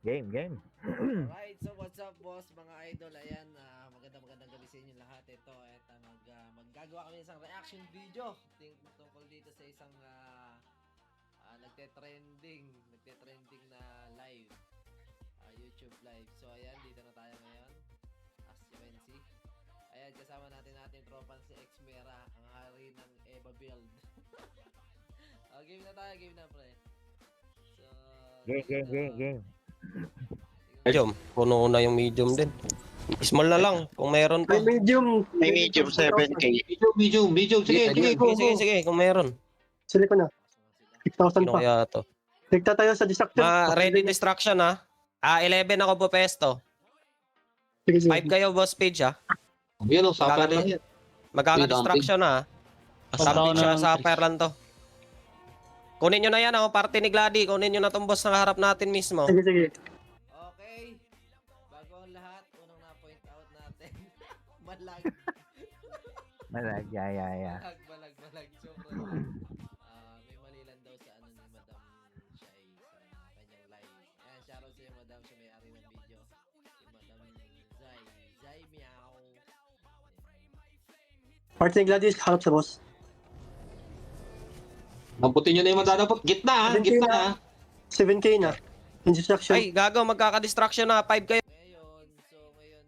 Game. Alright, so what's up boss, mga idol, ayan, magandang gabi sa inyo lahat. Ito, maggagawa kami ng isang reaction video tungkol dito sa isang nagte-trending na live, YouTube live. So ayan, dito na tayo ngayon, as you can see. Ayan, kasama natin tropa si Xmera, ang hari ng Eva build. Game na tayo, game na pre. So, Game. Medium. Puno na yung medium din. Small na lang kung meron pa. May medium 7K. Medium. Sige, go. Sige, kung meron. Sili ko na. 6,000 Sino pa. kaya to? Tigta tayo sa distraction. Ready distraction ha. 11 ako po pesto. Sige. 5 kayo boss page ha. Yan o, sapa na yan. Magkaka-distraction ha. Subject siya sa upper lang to. Kunin nyo na yan oh, party ni Glady. Kunin nyo na tong boss na harap natin mismo. Sige. okay, bago ang lahat, unang na-point out natin, malag. Malag, yeah. Balag, sobrang lag. May mali lang daw sa ni Madam Shai sa kanyang live. Ayan, shoutout sa'yo Madam, siya may-ari ng video. Si Madam Zai Meow. Party ni Gladys, harap sa boss. Lamputin nyo na yung madadapot. Gitna. 7K na. In distraction. Ay, gago, magkaka-distraction na. 5 kayo. Ngayon,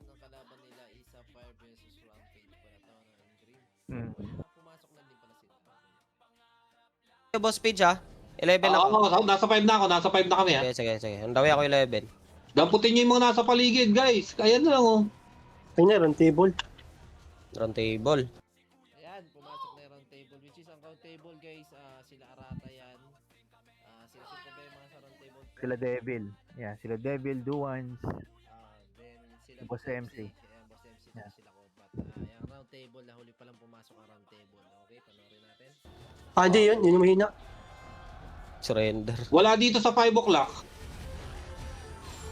ang kalaban nila is Fire versus Rampage para tawanan ng Green. Pumasok na din pala sila. Boss page ha. 11 ako. Oo, nasa 5 na ako. Nasa 5 na kami ha. Sige. Andawi ako 11. Lamputin nyo yung mga nasa paligid, guys. Ayan na lang o. Ay na, round table. Round table. Ayan, pumasok na yung round table, which is ang round table guys, sila Arata yan. Sila si problema sa round table. Sila Devil. Yeah, sila Devil, Duans. Then sila Boss MC. Ayan, Boss MC Yeah. sila Kobat. Yung round table, huli pa lang pumasok ang round table. Okay, panoorin natin. Hindi yun. Yun yung mahina. Surrender. Wala dito sa 5 o'clock.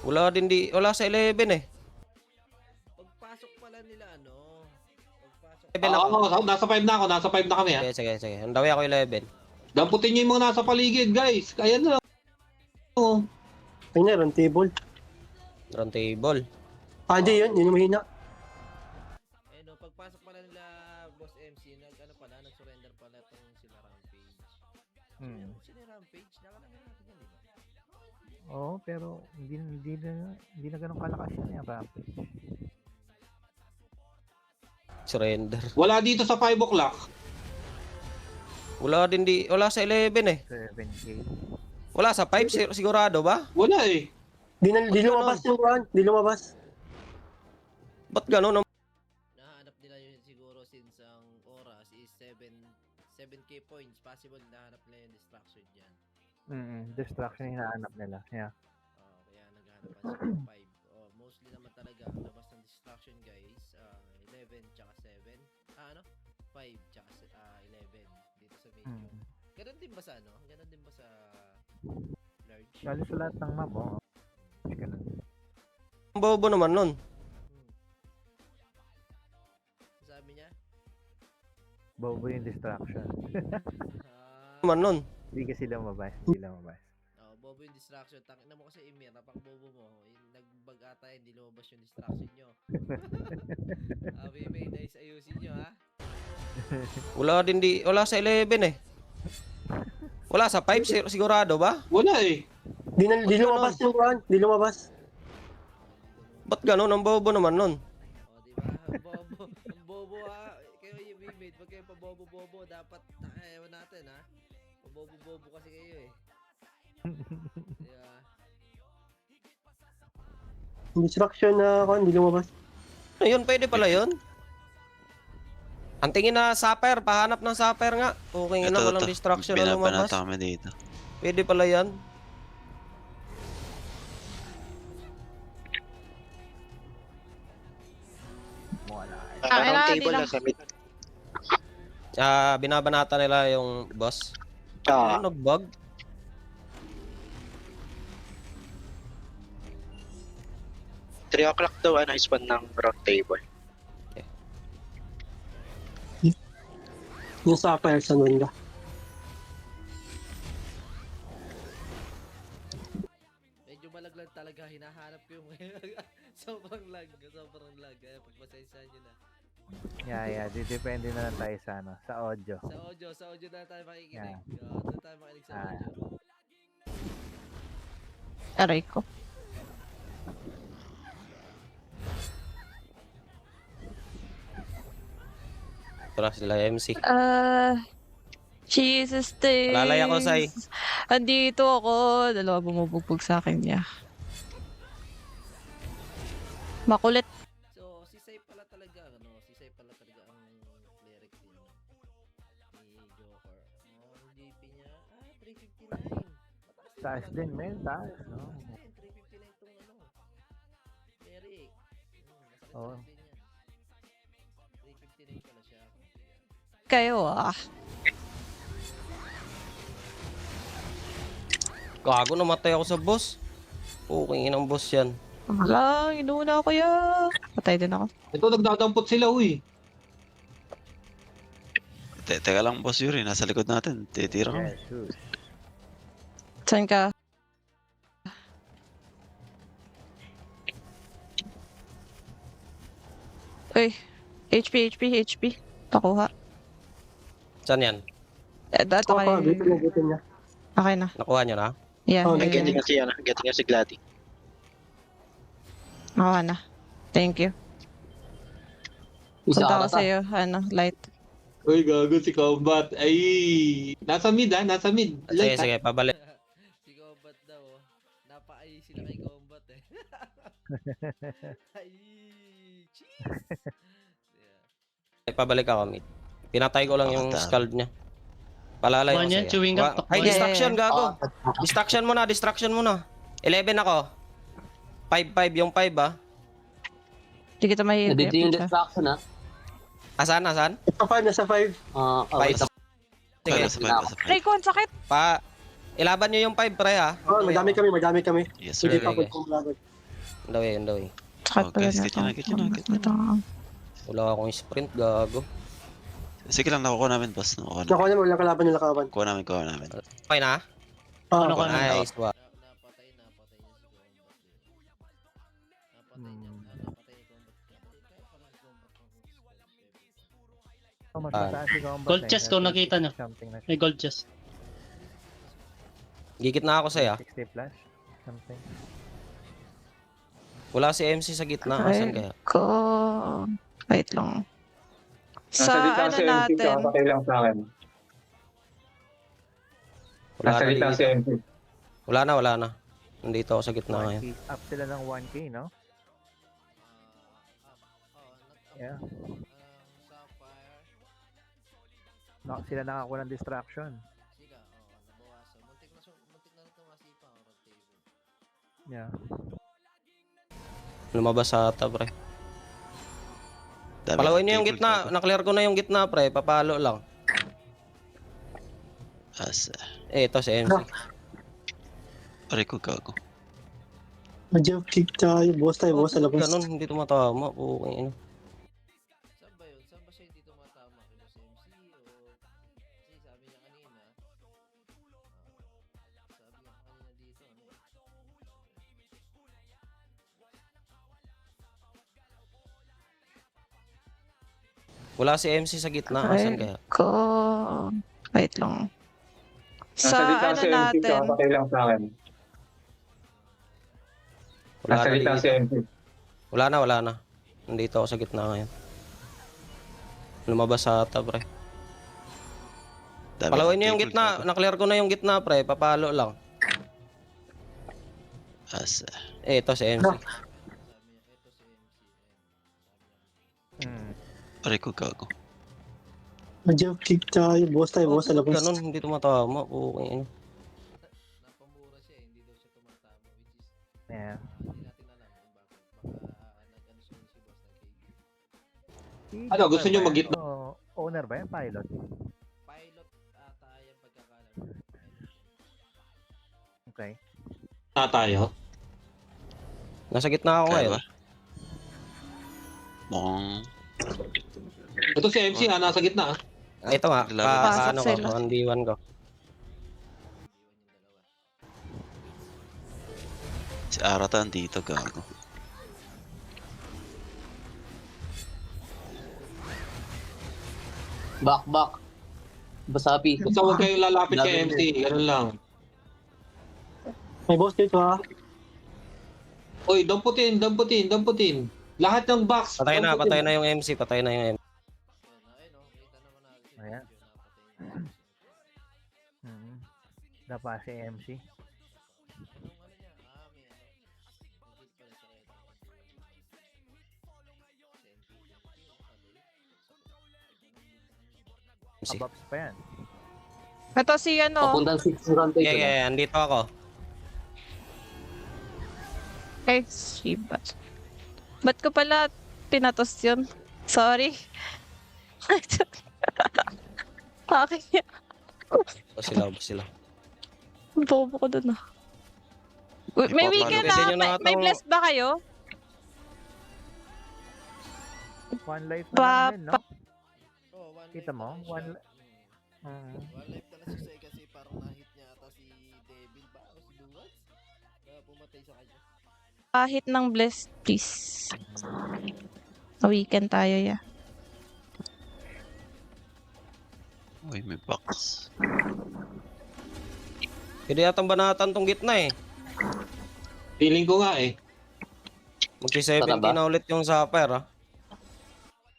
Wala sa 11 eh. Pagpasok pala nila, pagpasok. 11 ako. Oo, nasa 5 na ako. Nasa 5 na kami ha. Sige. Andawi ako 11. Lamputin nyo yung mga nasa paligid, guys. Ayan na lang o. Ay na, round table. Round table. Hindi yun. Yun yung mahina. Pagpasok pala nila Boss MC, nag-surrender pala itong sila Rampage. Sila Rampage, nakalagay natin yan, di ba? Oo, pero hindi na ganun kalakas yan yung Rampage. Surrender. Wala dito sa 5 o'clock. Wala sa 11 eh. 7K. Wala sa 5 sigurado ba? Wala eh. Di lumabas yung kuhan. Di lumabas. Ba't gano'n? Nahanap nila yun siguro since ang oras is 7k points. Possible nahanap nila yung distraction dyan. Distraction yung hinahanap nila. Yeah. Kaya naghahanap pa sila ng 5. Mostly naman talaga ang labas ng distraction guys. 11 tsaka 7. 5 tsaka 11 dito sa medium. Ganon din ba sa Ganon din ba sa large? Lalo sa lahat ng map, oh. Ganun. Ang bobo naman nun. Sabi niya? Bobo yung distraction. Naman nun. Hindi kasi lumabas. Bobo yung distraction. Tangina mo kasi Emir, napaka-bobo mo. Nag-bug ata, hindi lumabas yung distraction nyo. May nice ayusin nyo ha. Wala sa 11 eh. Wala sa 5 sigurado ba? Wala eh. Di lumabas yung kuhan. Di lumabas. Ba't gano'n? Ang bobo naman nun. Diba? Ang bobo ha. Kayo yung made, pag kayo pa-bobo-bobo, dapat ewan natin ha. Pa-bobo-bobo kasi kayo eh. Diba? Distraction na kuhan. Di lumabas. Ayun, pwede pala yun. Ang tingin na supper, pahanap ng supper nga. Okay na, walang distraction na lumabas. Binabanata kami dito. Pwede pala yan. Round table na sa mid. Binabanata nila yung boss. Ano, nag-bug? Three o'clock daw spawn ng round table. Yung sa upper sa Nunda. Medyo malaglag talaga. Hinahanap ko yung sobrang lag. Kaya pagpasensyahan nyo na. Yeah. Depende na lang tayo sa ano, sa audio. Sa audio na tayo makikinig. Yeah. Doon tayo makikinig sa audio. Aray ko. Tara sila MC. Jesus days. Lalay ako, Sai. Andito ako. Dalawa bumubugbog sa akin niya. Makulit. So, si Sai pala talaga, si Sai pala talaga ang cleric din ni Joker. Ang GP niya, 359. Mataas Taas pala din, to. men. Taas, no? Taas din, 359 tong cleric. Masakit Oo. sa din yan. 359 pala siya. Kayo Gago, namatay ako sa boss. Okay, inang boss yan. Wala, inuuna ako ya. Patay din ako. Ito, nagdadampot sila, uy. Teka lang, Boss Yuri. Nasa likod natin. Titira kami. Yeah, shoot. Saan ka? Uy, HP. Pakuha. Saan yan? Dato Ako, kayo. bitin niya. Okay na. Nakuha nyo na? Yeah, Oh, Getting yeah. nga si, getting nga si Glady. Okay na. Thank you. Isa Punta ako ata. sa'yo. Light. Uy, gago si Combat. Ay, nasa mid. Sige, sige, pabalik. Si Combat daw, napa-ay sila kay Combat eh. Ay, cheese! Yeah. Pabalik ako, mid. Pinatay ko lang yung Pakata. scald niya. Palalay ako sa'yo. chewing gum, Ay, Yeah, distraction, yeah. gago. Distraction muna. 11 ako. 5-5 yung 5 ah. Hindi kita mahihirap. Nandito yung distraction ha. Asan? Nasa 5. 5. Sige, Nasa five, nasa five. Aray ko, ang sakit. ilaban nyo yung 5 pre ha. Oh, madami kami. Yes, Hindi sir. pa Okay. po kumulagod. On the way. Sakit pala Okay, na get yun na, get yun na. Wala akong sprint, gago. Sige lang, nakukuha namin, boss. Nakukuha namin. Nakuha naman, walang kalaban yung lakaban. Kuha namin. Okay na? Ano ka na? Nice. Wow. Napatay niya si Combat. Napatay ni Combat. Kaya pala si Combat Oh, mas Ah. mataas si Combat. Gold chest kung nakita nyo. Something na May gold chest. Gigit na ako sa'yo. 60 plus. Something. Wala si MC sa gitna. Asan kaya? Ko. Wait lang. Sa ano natin? Wala na. Nandito ako sa gitna ngayon. Up sila ng 1K, no? Yeah. Sapphire. Sila nakakuha ng distraction. Sika, nabawasan. Muntik na ito masipa ang rock table. Yeah. Lumabas sa ata, pre. Dami Palawin ng nyo yung table, gitna. gago. Na-clear ko na yung gitna, pre. Papalo lang. Asa. Ito si MC. Aray ko, gago. Medyo kick tayo. Buwas sa labas. Ganun, hindi tumatama. Okay, ano. Saan ba yun? Saan ba siya hindi tumatama? Kaya sa MC o... Kasi sabi niya kanina... sabi niya kanina dito, ano eh. Wala si MC sa gitna. Asan kaya? Ko. Wait lang. Sa ano natin? Wala na. Nandito ako sa gitna ngayon. Lumabas sa ata, pre. Dami Palawin ng nyo yung table, gitna. gago. Na-clear ko na yung gitna, pre. Papalo lang. Asa. Ito si MC. Sabi niya, ito si MC. Sabi niya. Aray ko, gago. Medyo kick tayo. Buwas sa labas. Ganun, hindi tumatama. Okay, ano. Napamura siya eh, hindi daw siya tumatama. Which is, Yeah. hindi natin alam kung bakit. Baka nag-ano si boss nag-KD. Ano, gusto nyo mag-gitna? Owner ba yan? Pilot? Pilot ata yung pagkakalam. Okay. Na tayo. Nasa gitna ako Kaya ngayon. ba? Mukhang... Ito si MC nasa gitna. Ito nga. Pasok Ano ko? sila. 1v1 ko. Si Arata dito, gago. Back. Basapi. Basta huwag kayong lalapit kay MC. Ganun lang. May boss dito ha. Uy, damputin. Lahat ng box. Patay na damputin. yung MC, patay na yung MC. Ayun, oh, kita naman natin si Ayan. Jojo napatay na. Mm. Dapa si MC. Anong ano niya? May ano. May hit pala siya kaya. MC. Ababs pa yan. Ito si ano. Papuntang 6 round tayo. Yeah, andito ako. Ay, shiba. Ba't ko pala pinatos yun? Sorry. Bakit niya? Bus sila. Bobo ko dun ah. May Ipapalo. weekend Pwede ah. nyo na May ito. blessed ba kayo? One life na Pa- lang din, no? Oh, one Kita life mo? na lang One siya. li- Mm. One life na lang si Sai kasi parang na-hit niya ata si Devil ba? O si Duwats? Kaya pumatay sa kanya. Kahit ng blessed, please. Weekend tayo, ya. Uy, may box. Hindi yatang banatan tong gitna eh. Feeling ko nga eh. Magsi-70 Tara ba? na ulit yung Sapphire ah.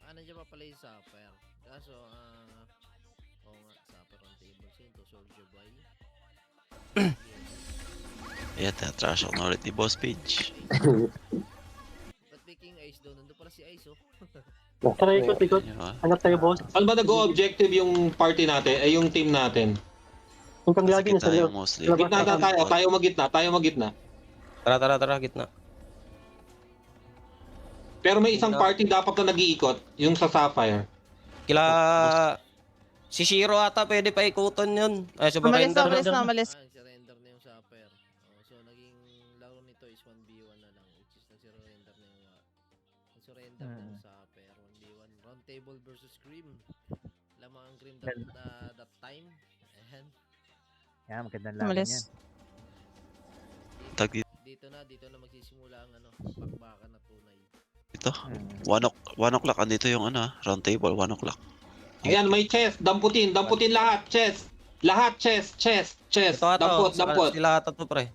Nandiyan pa pala yung Sapphire. Kaso, oo nga, Sapphire on table. Sino to? Soldier Boy? Ayan, trash ako na ulit ni Boss Page. Ba't may King Ice doon? Nandun pala si Ice, oh. Tara, ikot. Ayan, ah. Hanap tayo boss. Ano ba nag-o-objective yung party natin? Ay, yung team natin. Yung kang Sa lagi na sa gitna loob. yung mostly. Labas. Gitna na tayo. Tayo magitna. Tara, gitna. Pero may isang party dapat na nag-iikot. Yung sa Sapphire. Kila... Si Shiro ata pwede pa ikuton yun. Ay, si Umalis na, Barrender. umalis. Surrender na yung Sapphire. Oh, so, naging laro nito is 1v1 na lang. Which is nag-surrender na yung... nag-surrender na yung Sapphire. 1v1. Round table versus Cream. Lamang ang Cream that time. Ayan. Yan, magandang laban Umalis. yan. Tag Dito na magsisimula ang pakbakan na tunay. dito. Mm. 1 o'clock. Andito yung round table. 1 o'clock. Ayan, may chest. Damputin lahat. Chest. Lahat, chest. Ito ato. Dampot. Sila ata to pre.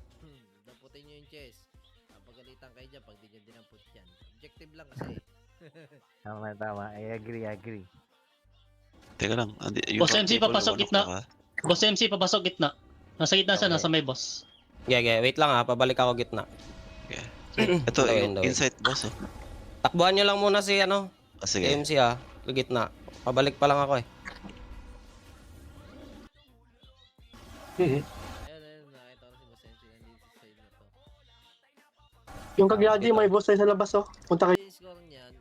Damputin nyo yung chest. Ang pagalitan kayo dyan pag di nyo dinamput yan. Objective lang kasi. Tama. I agree. Teka lang. Boss round MC, table, papasok 1 gitna. o'clock, ah. Boss MC, papasok gitna. Nasa gitna siya, Okay. nasa may boss. Wait lang ha. Pabalik ako gitna. Ito, Okay, yung okay. insight boss. Oh. Takbuhan nyo lang muna si Ah, si sige. MC ha. Sa gitna. Pabalik pa lang ako eh. Ayun, nakita ko na si Masensi nandito sa side na to. Yung kagyadi, may boss tayo sa labas oh. Punta kayo. Yung score niyan,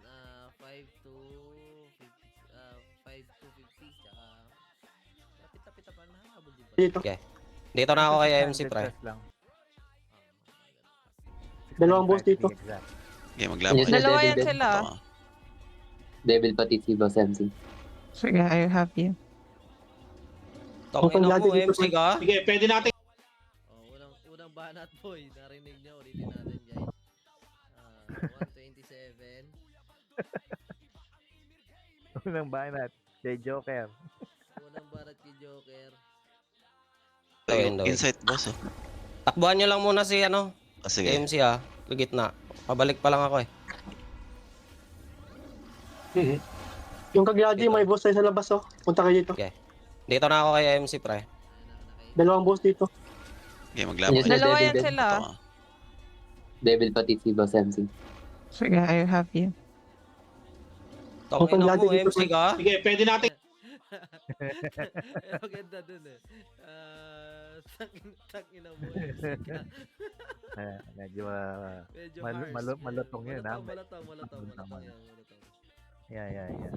5 to 50, 5 to 50, tsaka lapit-lapit pa na habol din ba? Dito. Dito na ako kay MC pre. 600 lang. Dalawang boss 625 dito. to be exact. Okay, maglaban. Yes, Dalawa yan Devil. sila. Ito, ah. Devil pati si Boss MC. Sige, I have you. Tangin na mo Dito, MC ka. Sige, pwede natin. Oh, unang banat boy, narinig niyo, ulitin natin guys. 127. Unang banat. Kay Joker. Unang banat kay Joker. Ito, yung Okay. insight boss. Oh. Takbuhan nyo lang muna si Ah, si sige. MC ha. Sa gitna. Pabalik pa lang ako eh. Yung kagyadi, may boss tayo sa labas oh. Punta kayo dito. Dito na ako kay MC pre. Dalawang boss dito. Okay, maglaban. Yes, Dalawa yan Devil. sila. Ito, ah. Devil pati si Boss MC. Sige, I have you. Tangin na mo dito, MC ka. Sige, pwede natin. Maganda dun eh. Tangina mo. Medyo Medyo Mal- harsh. malutong yun, ha? Malutong Malutong. yan. yeah.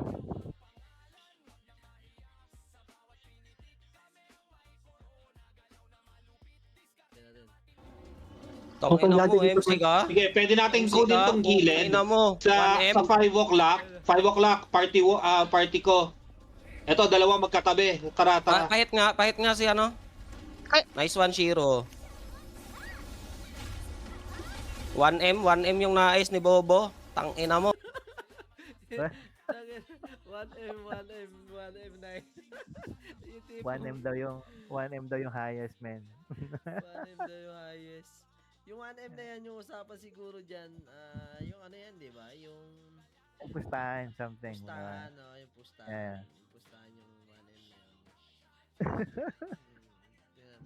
Tangin na mo dito, MC ka. Sige, pwede natin MC kunin ka. tong gilid. Tangin na mo. Sa 1M. 5 o'clock. 5 o'clock, party ko. Ito, dalawa magkatabi. Tara. Pahit nga si Ay. Nice one Shiro. 1M yung nais ni Bobo. Tangina mo. 1M, 9. Yung tipo, 1M daw yung highest, man. 1M daw yung highest. Yung 1M na yan, yung usapan siguro dyan, yung ano yan, di ba? Yung Pustahan, something. pustahan, no? Yung pustahan. Yeah. Yung pustahan yung 1M na yan. Tingnan natin.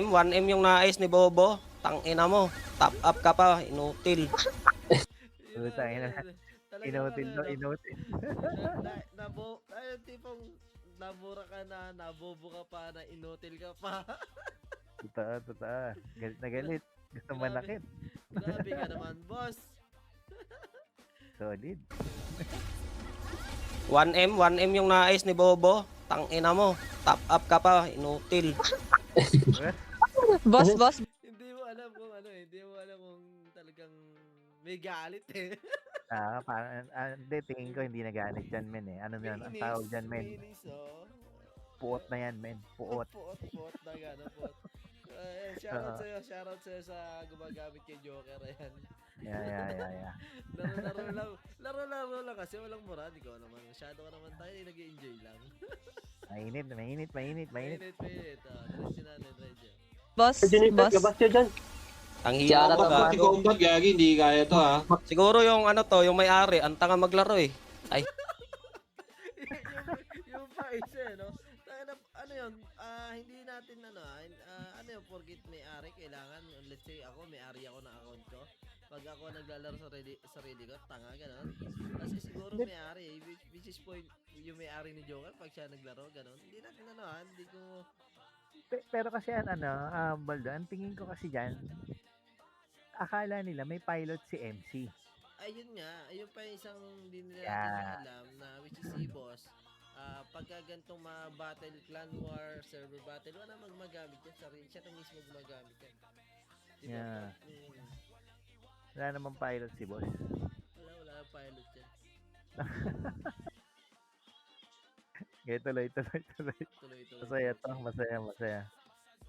1M yung nais ni Bobo. Tangina mo. Top up ka pa. Inutil. Yun Putang ina. talagang Inutil ano, daw, no? inutil. Ay, yung tipong nabura ka na, nabobo ka pa, na inutil ka pa. Totoo. Galit na galit. Gusto Grabe. manakit. Grabe ka naman, boss. Solid. 1M yung nais ni Bobo. Tangina mo. Top up ka pa. Inutil. Boss. Hindi mo alam kung ano eh. Hindi mo alam kung talagang may galit eh. Parang, hindi, tingin ko hindi nagalit dyan, men eh. Ano May yun, ang inis, tawag dyan, men. may inis, oh. Puot na yan, men. Puot. Puot na gano'n, puot. Shoutout sa'yo sa gumagamit kay Joker, ayan. Yeah. Laro lang kasi walang moral, ikaw naman. Masyado ka naman tayo, nag-enjoy lang. Mainit. Mainit. Diretso natin, Redjo. Boss. Gabas niya dyan. Ang Si hirap Ara mo Tabago. Si Combat, gagi, hindi kaya to ha. Siguro yung ano to, yung may-ari, ang tanga maglaro eh. Ay, yung pa isa, no? Ano yun, hindi natin ano yun, porkit may-ari, kailangan, let's say ako, may-ari ako ng account ko. Pag ako naglalaro sa sarili ko, tanga, gano'n. Kasi siguro may-ari, which is point, yung may-ari ni Joker, pag siya naglaro, gano'n. Hindi natin hindi ko, Pero kasi Baldo, ang tingin ko kasi dyan, akala nila may pilot si MC. ayun nga, ayun pa yung isang hindi nila Yeah. natin alam, na which is si Boss. Pagka ganitong battle, clan war, server battle, wala magamit yan. Siya na mismo gumagamit yan. Diba? Yeah. Mm. Wala namang pilot si boss. Wala na pilot yan. Okay, tuloy. Tuloy. Masaya.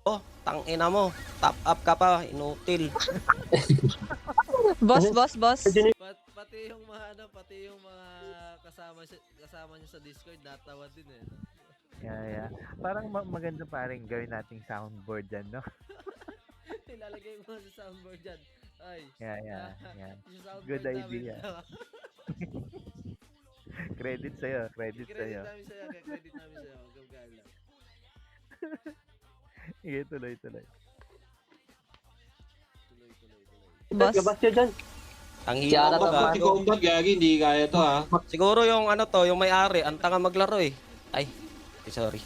oh, tangina mo. Top up ka pa. Inutil. Boss. Pati yung mga kasama niya sa Discord, natawa din eh. No? Yeah. Parang maganda paring gawin nating soundboard dyan, no? Ilalagay mo sa soundboard dyan. Ay. Yeah. Yung soundboard Good namin, idea. no? Credit sa'yo. Credit namin sa'yo. Gagawin lang. Sige, tuloy. Tuloy. Boss. Gabas niya dyan. Ang Si Ara hirap mo Tabago. Si Combat, gagi, hindi kaya to ha. Siguro yung ano to, yung may-ari, ang tanga maglaro eh. Ay, sorry.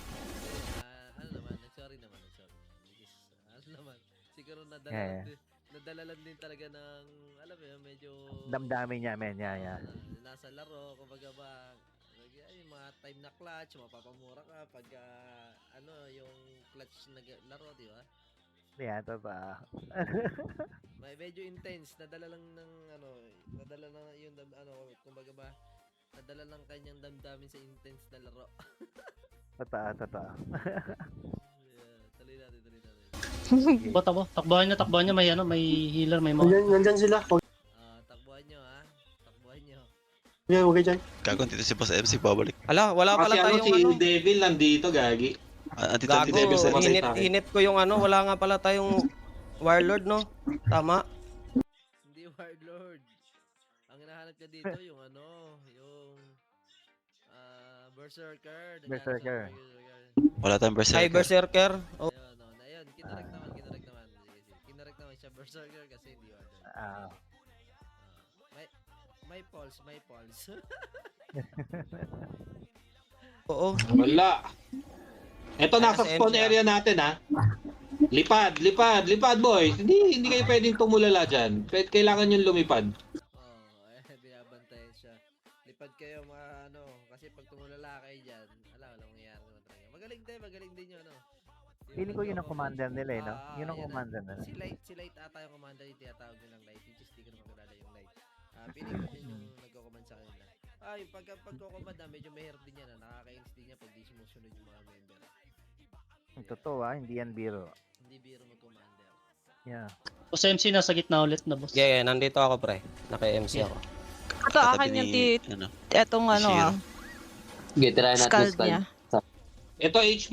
Sorry naman. Because, siguro Yeah. nadala lang din talaga ng, alam mo yun, medyo Damdamin niya, men. Yeah. nasa laro, kumbaga ba, yung mga time na clutch, mapapamura ka pag, yung clutch na laro, di ba? Yeah, totoo. Medyo intense, nadala lang yung, kumbaga ba, nadala lang kanyang damdamin sa intense na laro. Totoo. Yeah, tuloy natin. Takbuhan niya, may healer, may mga. Nandyan sila. Takbuhan nyo, ha? Takbuhan nyo. Huwag dyan. Gago, dito si Boss MC babalik. Ala, wala pala Kasi tayong si ano. Devil nandito, gagi. Andito Gago, si Devil sa MC. hinit ko yung ano, wala nga pala tayong Warlord, no? Tama. Hindi Warlord. Ang hinahanap ka dito, yung Berserker. Berserker. Wala tayong Ay, berserker. Berserker. Oh, Ayun, kinarek naman. Sige. Kinarek naman siya Berserker kasi hindi Warlord. May pulse. oo. Wala. Ito, nasa Nasa spawn MC, area natin ha. Lipad, boy. Hindi kayo pwedeng tumulala dyan. Kailangan yung lumipad. Binabantayan siya. Lipad kayo kasi pag tumulala kayo dyan, walang mangyayari naman talaga. Magaling din yun, Feeling ko yun ang commander nila, no? Yun ang Ayan na. commander nila. Si Light ata yung commander yung tinatawag nilang Light, which is di ko naman kilala yung Light. Feeling ko din yung nagko-command sa kanila. Yung pagko-command medyo mahirap din yan, nakaka-ins din niya pag di sumusunod yung mga member. Totoo, hindi yan biro. Hindi biro mag-commander. Yeah. Boss MC nasa gitna ulit na boss. Yeah, nandito ako pre. Naka-MC ako. Ito akin yung ano, etong ano Shiro. Sige, try natin scald niya. Ito, HP,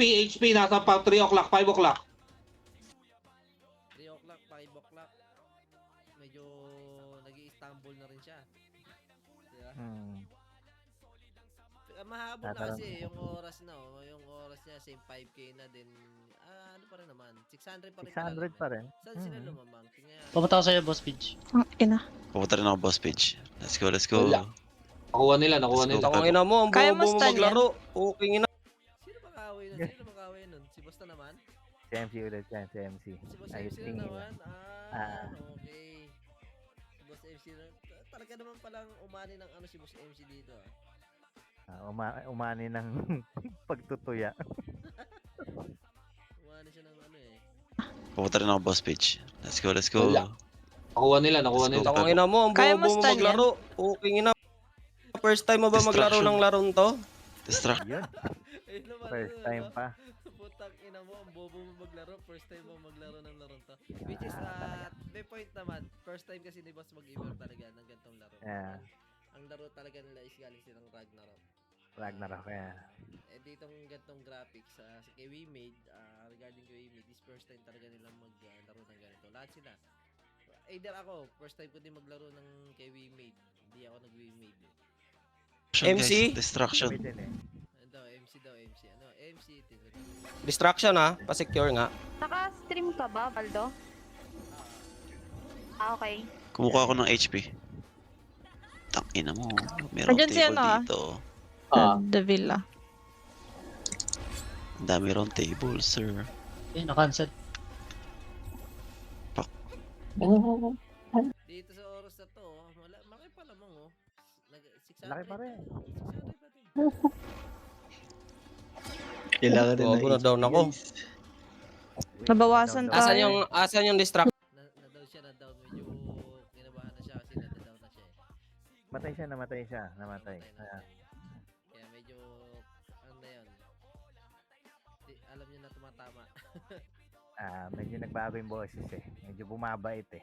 nasa pa 3 o'clock, 5 o'clock. 3 o'clock, 5 o'clock. Medyo nag-i-Istanbul na rin siya. Diba? Mahabol na Tatarang- kasi yung oras na, yung oras niya same 5K na din. Ano pa rin naman? 600 pa rin. 600 pa rin. Saan sila lumamang? Tingnan. Pumunta ako sa'yo, boss Pidge. Ang ina. Pumunta rin ako boss page. Let's go, let's go. Wala. Nakuha nila. Ang ina mo, ang Kaya mo bobo mo stun yan? maglaro. Okay ina. Sino makaway nun? Sino makaway nun? Si Basta naman? Si MC ulit yan, si MC. Si Boss Ayos MC na tingin. naman? Ah. Okay. Si Boss MC na. Talaga naman palang umani ng ano si Boss MC dito ah. Umani ng pagtutuya. Umani siya ng ano eh. Pumunta rin ako boss page. Let's go, let's go. Wala. Nakuha nila. Let's go. Ang ina mo, ang Kaya bobo mo mo stun maglaro. Okay ina. First time mo ba maglaro Distraction. ng laron to? Distract. Yun, Ayun naman. first ano, time ano? pa. Putang ina mo, ang bobo mo maglaro. First time mo maglaro ng laro to. Which is, may point naman. First time kasi ni Boss mag-gamer talaga ng ganitong laro. Yeah. Ang laro talaga nila is galing silang Ragnarok. Ragnarok kaya. Eh ditong ganitong graphics sa kay WeMade, regarding kay WeMade, is first time talaga nilang maglaro ng ganito. Lahat sila. Either ako, first time ko din maglaro ng kay WeMade. Hindi ako nag-WeMade. MC? Distraction. Kami din eh. Daw, MC. Ano, MC. Distraction ha. Pa-secure nga. Naka-stream ka ba, Baldo? Okay. Kumukuha ako ng HP. Tangina mo. Merong Andyan si table ano, ah. dito. The Villa. Ang dami ron table, sir. Eh, na-cancel. Dito sa oras na to, malaki pa lamang oh. 600. Laki pa rin. 600 pa din. Kailangan Bobo na down ako. Nabawasan Down, down. tayo. Asan yung distraction? Na-down siya, na-down. Medyo kinabahan na siya kasi na-down na siya eh. Namatay siya. Namatay. Kaya medyo, ano na yun. Alam niyo na tumatama. Medyo nagbago yung boses eh. Medyo bumabait eh.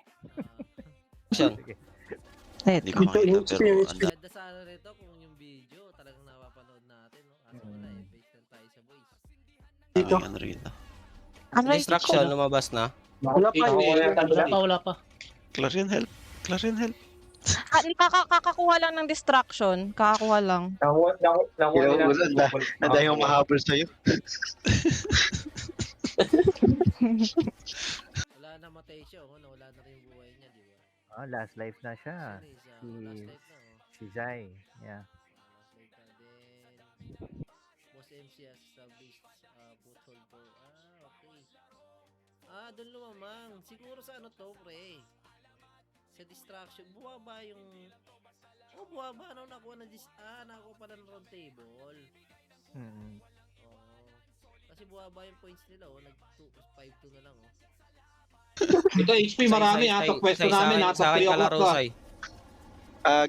Ah, Hindi ko makita pero ang dami. Ganda sana rito kung yung video talagang napapanood natin. No? Kaso wala eh, based lang tayo sa voice. Dito. Ano rito. Ano yung Distraction, lumabas na. Wala pa yun. Wala pa. Clarion help. Clarion help. Kakakuha lang ng distraction. Kakakuha lang. Nada yung mahabol sa'yo. Wala na matay siya, oh. Nawala na rin yung buhay niya, di ba? Last life na siya. Sino is, last life na, oh. Si Zai. Yeah. Last life na din. Boss MC has established foothold for, okay. Doon lumamang. Siguro sa ano to, pre? Sa distraction. Buwaba yung, buwaba. Ano, nakuha pala ng round table. Mm. Oo. Kasi buwaba yung points nila, oh. Nag-5-2 na lang, oh. Ito, HP marami ha. Ito, pwesto namin ha. Sa Sa 3 akin o'clock kalaro, pa. Sai.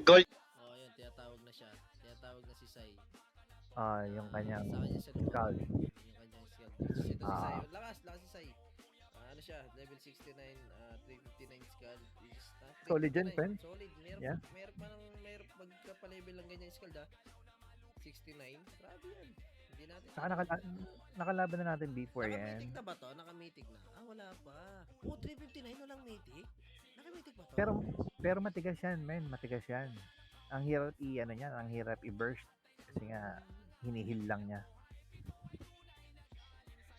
Gold. Oh, yun, tinatawag na siya. Tinatawag na si Sai. Yung kanyang Sa kanya siya skull. yung kanyang skill. Ito si Sai. Lakas si Sai. Ano siya, level 69, 359 skull. Is, Solid yan, 359. friend. Solid. Yeah. Meron magka-level lang ganyan skull, 69. Grabe yan. Hindi natin. Saka nakalaban na natin before yan. Nakamitik na ba to? Nakamitik na? Wala pa. 359 walang mitik? Nakamitik ba to? Pero matigas yan, men. Matigas yan. Ang hirap ang hirap i-burst. Kasi nga, hinihil lang niya.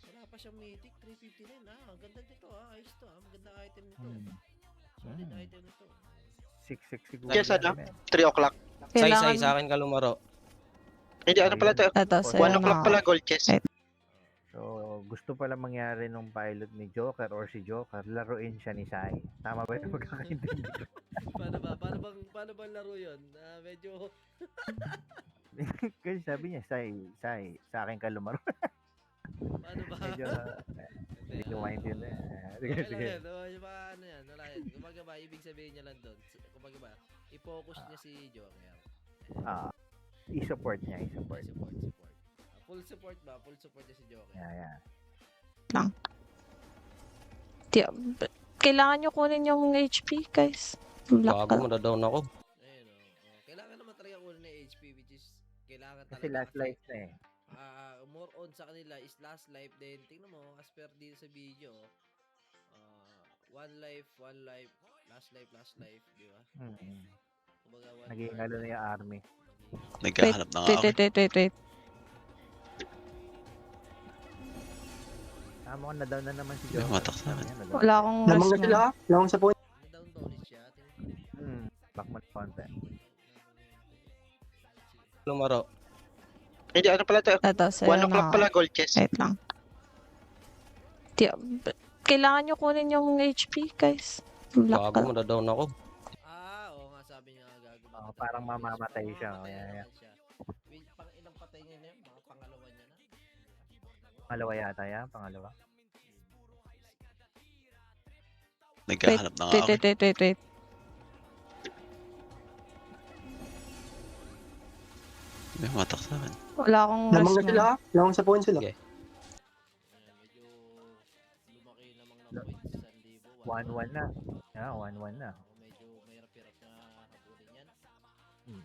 Wala pa siyang mythic, 359. Ang ganda nito ayos to magandang item nito. Hmm. Solid Hmm. item nito. 6-6 siguro. Yes, yan, ano? men. 3 o'clock. Sai, Kailangan, sa akin ka lumaro. Hindi, ano pala to? Ito, 1 sa'yo o'clock na. pala gold chest. So, gusto pala mangyari nung pilot ni Joker or si Joker, laruin siya ni Sai. Tama ba yung magkakaintindi ko? Paano bang laro yun? Medyo Kasi sabi niya, Sai, sa akin ka lumaro. paano ba? Medyo, hindi ko maintindihan. Sige, Okay sige. lang yan. Yung mga ano yan, wala yan. Kumbaga ba, ibig sabihin niya lang doon. Kumbaga ba, i-focus niya si Joker. I-support niya, i-support. Support. Full support ba? Full support niya si Joker. Yeah. kailangan nyo kunin yung HP, guys. Black Bago, madadown ako. Ayun o. Kailangan naman talaga kunin na HP which is kailangan Kasi talaga. last life na eh. More on sa kanila is last life din. Tingnan mo, as per dito sa video, one life, last life, di ba? Kumbaga, one Naging life. ano na yung army. Nagkahanap na nga ako. Wait. Tama ko na down na naman si May Joker. matak sa akin. Ayan, na-down. Wala akong Lamang rest na sila na. ha. Lamang sa point. Down ulit siya. Back mo na konti. Lumaro. Hindi, ano pala to? Ito, 1 sa'yo o'clock na. pala, gold chest. Wait lang. Kailangan nyo kunin yung HP, guys. Black Bago, madadown ako. Oo nga, sabi niya gagawin. Oo, parang mamamatay siya. Kaya, Pang ilang patay niya na yun, mga pangalawa niya na. pangalawa yata yan, pangalawa. Nagkahanap na nga ako. Wait. May matak sa akin. Wala akong Lamang rest na sila na. ha. Lamang sa point sila. Okay. Medyo lumaki namang ng points, 1,000. 1-1 na. Yeah, 1-1 na. Medyo mahirap-hirap na habulin yan. Mm.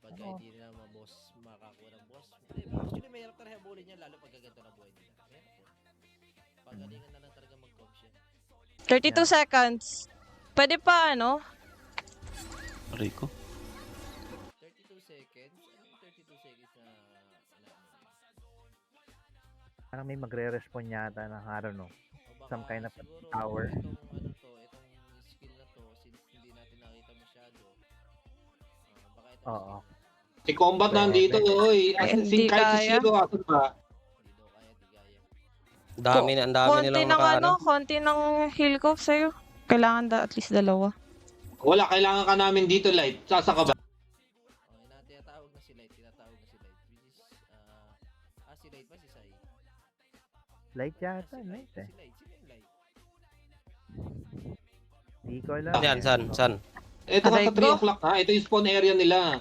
Pagka hindi nila boss makakuha ng boss. Actually, mahirap na habulin yan, lalo pag gaganto na buhay nila. Mahirap yan. Pagalingan na lang talaga mag-comps yan. 32 seconds. Pwede pa, ano? Rico. 32 seconds? Anong 32 seconds na Parang may magre-respond yata ng araw, no? O Some kind of siguro, power. Itong skill na to, since hindi natin nakita masyado, baka ito Oo. Si Combat nandito, oy. Ay, As hindi in, kahit si kaya. Zero, asan ba? hindi daw kaya, di kaya. Ang dami Konti nilang ng makaano. konti ng heal ko sa'yo. Kailangan at least dalawa. Wala, kailangan ka namin dito, Light. Sasa ka ba? Tinatawag na si Light, which is, si Light ba si Sai? Light yata, Si light eh. Light, sino yung Light? Di ko alam. Yan, eh. san? Ito nga sa Aray 3 ko. o'clock ha. Ito yung spawn area nila.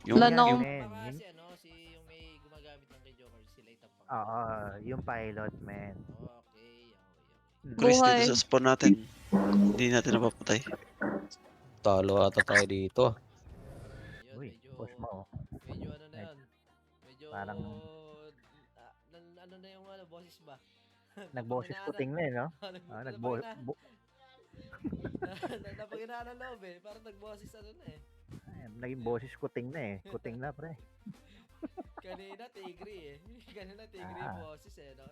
Yung, Lanong. Men, Baka yun- si ano, si yung may gumagamit ng kay Joker, si Light ang pang. Oo, yung pilot, man. Okay. Chris, Buhay. dito sa spawn natin. Hindi natin napapatay. Talo ata tayo dito. Yun, Uy, boss mo. Oh. medyo ano na yun. Medyo Parang- ano na yung boses ba? Nagboses puting na eh, no? Napaginaan ng loob eh. Parang nagboses ano na eh. Naging boses kuting na eh. Kuting na, pre. Kanina tigre eh. Kanina tigre yung boses eh. No?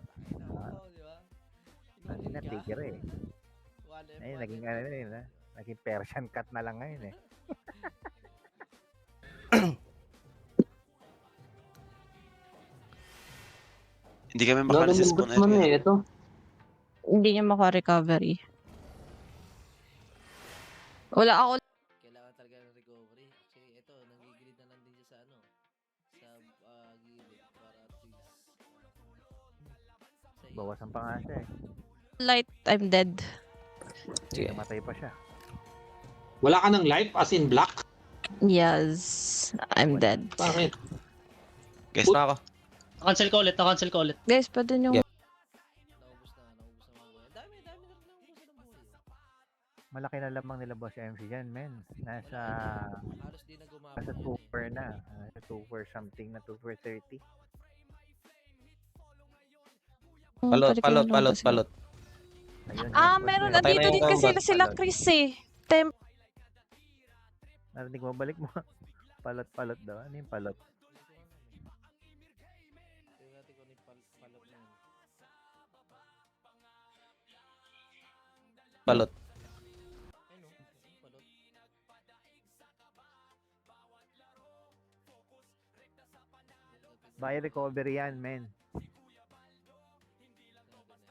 Di ba? Kanina, tigre eh. Ayun, naging ano na yun, ha? Naging Persian cat na lang ngayon eh. Hindi kami makalis sa spawn area. Ito. Hindi niya maka-recovery. Wala ako. Kailangan talaga ng recovery. Actually, ito, nanggigilid na lang din siya sa ano. Sa gilid. Para at least. Sa Bawasan pa nga siya eh. Light, I'm dead. Sige. Namatay pa siya. Wala ka ng life as in black? Yes, I'm dead. Bakit? Guess na ako. Cancel ko ulit. Guys, pwede nyo. naubos na mga buhay. Dami na rin naubusan ng buhay. Malaki na lamang nila boss MC dyan, men. Nasa Halos di na gumapon. 2 per na. 2 per something na 2 per 30. Palot. Ayun, Ah, boss meron. mo. Patay na Andito yung din kasi combat. sila Chris eh. Narinig mo, balik mo. Palot daw. Ano yung palot? Tingnan natin kung ano yung palot na yun. Palot. Ano? Palot. Buy recovery yan, men.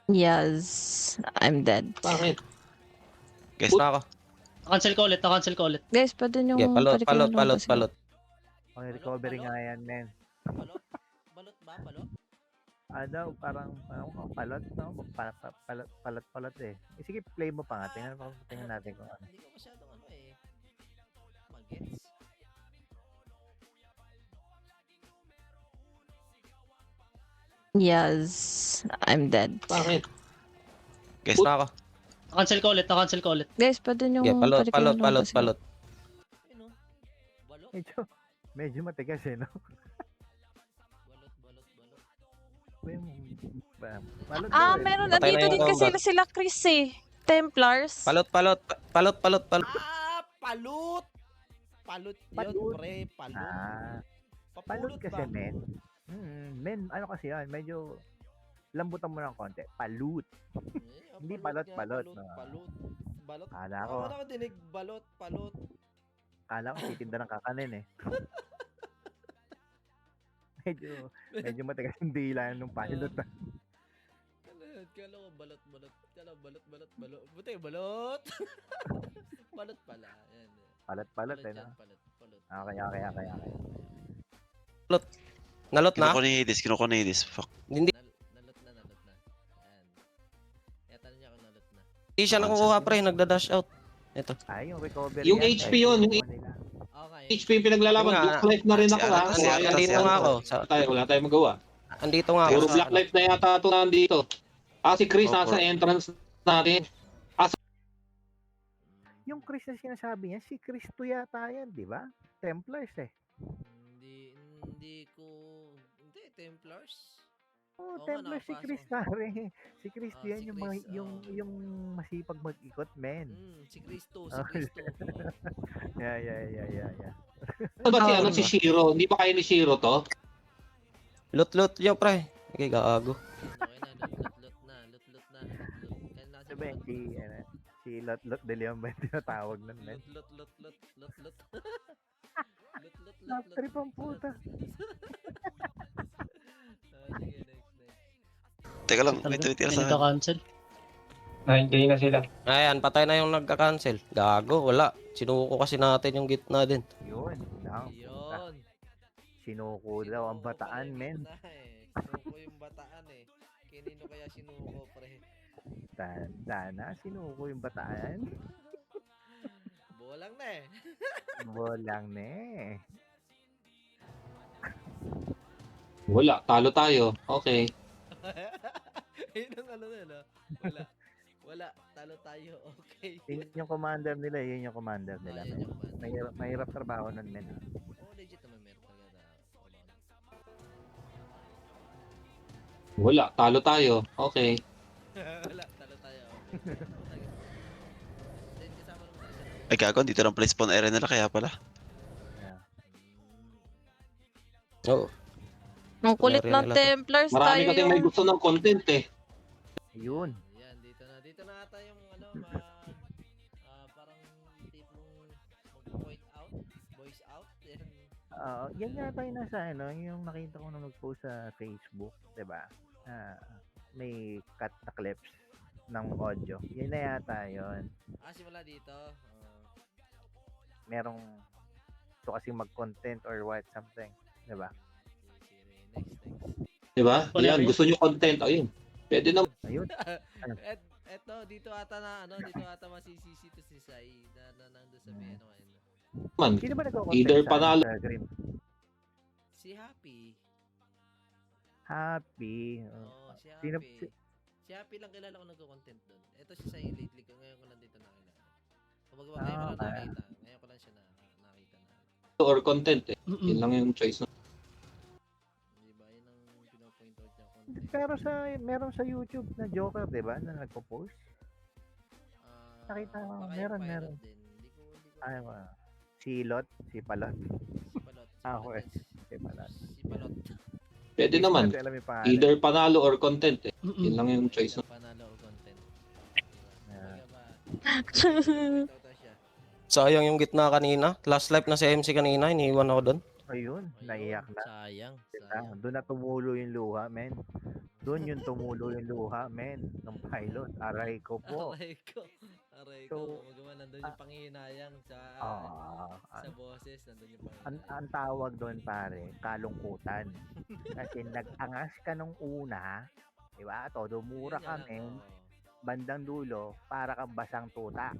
Yes, I'm dead. Bakit? Guess na ako. Cancel ko ulit. Guys, pwede nyo. Okay, pwede kayo lumabas eh. palot. Okay, recovery nga yan, men. Balot? Balot ba? Balot? Ano, parang palot, no? Palot eh. Sige, play mo pa nga. Tingnan natin kung ano. Hindi ko masyadong ano eh. Magets. Yes, I'm dead. Bakit? Guess na ako. Cancel ko ulit, cancel ko ulit. Guys, pwede nyo Yeah, palot, palikin palot, yung palot, lumabas palot. Ano? Balot? Medyo matigas eh, no? Balot, balot, balot. Balot Ah, daw eh. meron. Patay na Nandito yung din kasi number. sila Chris eh. Templars. Palot, palot, palot, palot, palot. Ah, palut! Palut yun, Palut. pre. Palut. Ah, Papulot palot kasi, ba? men. Men, ano kasi yan, medyo lambutan mo ng konti. Palut. Hindi Palut nga, balot, Palut, no? palut. Balot. Kala ko, Ako na dinig, balot, palut. kala ko titinda ng kakanin eh. medyo matigas yung dila nung pilot. Kala ko balot, balot. Kala ko balot, balot, balot. Buti, balot. Balot pala. Yan. Palat-palat eh, yan, no? Palut, palut. Okay. Nalot na? Kinukunidis. Fuck. Hindi, Nalot na. Yan. Yatanong niya kung nalot na. hindi siya nakukuha, pre. Nagda-dash out. Ito. Ay, yung recovery. Yung yan, HP kahit yun, yung kinukuha nila. Okay. HP yung pinaglalaban. Yung nga, Black Life na rin ako ha. Kasi Wala andito yan. nga ako. Wala tayong magawa. Andito nga ako. Puro sa Black ano. Life na yata ito nandito. Si Chris Opo. nasa entrance natin. Yung Chris na sinasabi niya, si Chris to yata yan, di ba? Templars eh. Hindi, Templars. Oh, Oo nga, Templars si nakapasok. Chris pare. Si Chris to yan, Si yung, Chris, yung masipag mag-ikot, men. Si Cristo, Oh. Yeah. Ano ba si Shiro? Hindi ba kayo ni Shiro to? Lot yo, pre. Okay, gago. Okay na, lot na. Kaya nasa Sabi, si Lot de Leon ba yung tinatawag nun, men? Lot. Trip ang puta. Sige, next. Teka lang, may tumitira sa Ganito akin. cancel. Ayan, patay na yung nagka-cancel. Gago, wala. Sinuko kasi natin yung gitna din. Yun. Lang. Yun. Sinuko daw ang bataan, Sinuko men. pala yung gitna eh. Sinuko yung bataan eh. Kinino kaya sinuko, pre? Sana, sinuko yung bataan. Bolang na eh. Bolang na eh. Wala. Talo tayo. Okay. Yun ang ano na, no? Wala. Talo tayo. Okay. Yun yung commander nila, yun yung commander nila. Yun men. yung command. Mahirap trabaho nun, men. Legit naman meron talaga na. Wala. Talo tayo. Okay. Wala. Talo tayo. Okay. Then kasama naman tayo sa Ay gago, dito lang place spawn area nila kaya pala. Oo. Ang kulit Area ng nila to. Templars Marami tayo kasi may yung... gusto ng content eh. Yun. Yan, dito na ata yung ano, parang tipong mag-point out, voice out. Yan. Yan yata yung nasa ano, yung nakita ko na nag-post sa Facebook, 'di ba? May cut na clips ng audio. Yan na yata 'yon. Simula dito. Merong to kasi mag-content or what something, 'di ba? Next. Diba? Yan. Gusto nyo content. Ayun. Pwede na. Ayun. Eto, dito ata masisisi to si Sai na nandun sa may ano ngayon. Man. Sino ba nagko-content Either sa, panalo. sa Green? Si Happy. Happy. Si Sino Happy. Si Happy lang kilala ko nagko-content doon. Ito si Sai lately ko ngayon ko lang dito nakilala. Kumbaga ngayon ko lang nakita. Ngayon ko lang siya nakita na. Or content eh. Yun lang yung choice. Diba? Yun ang pinopoint out niya content. Pero meron sa YouTube na Joker, 'di ba? Na nagpo-post. Nakita ko, Baka yung meron. pilot din. Hindi ko Ay, si Lot, si Palot. Si Palot. Okay. Si Palot. Si Palot. Pwede naman. Hindi ko alam yung pangalan. Either panalo or content eh. Yun lang yung choice. Panalo o content. Yeah. Ito siya. Sayang yung gitna kanina. Last life na si MC kanina. Iniiwan ako doon. Ayun, naiyak na. Sayang. Doon na tumulo yung luha, men. Doon yung tumulo yung luha, men. Ng pilot. Aray ko po. Aray ko. So, Magawa nandun yung panghihinayang sa boses. Nandun yung panghihinayang. ang tawag doon, pare, kalungkutan. Kasi nag-angas ka nung una, di ba? Todo mura ka, men. Bandang dulo, para kang basang tuta.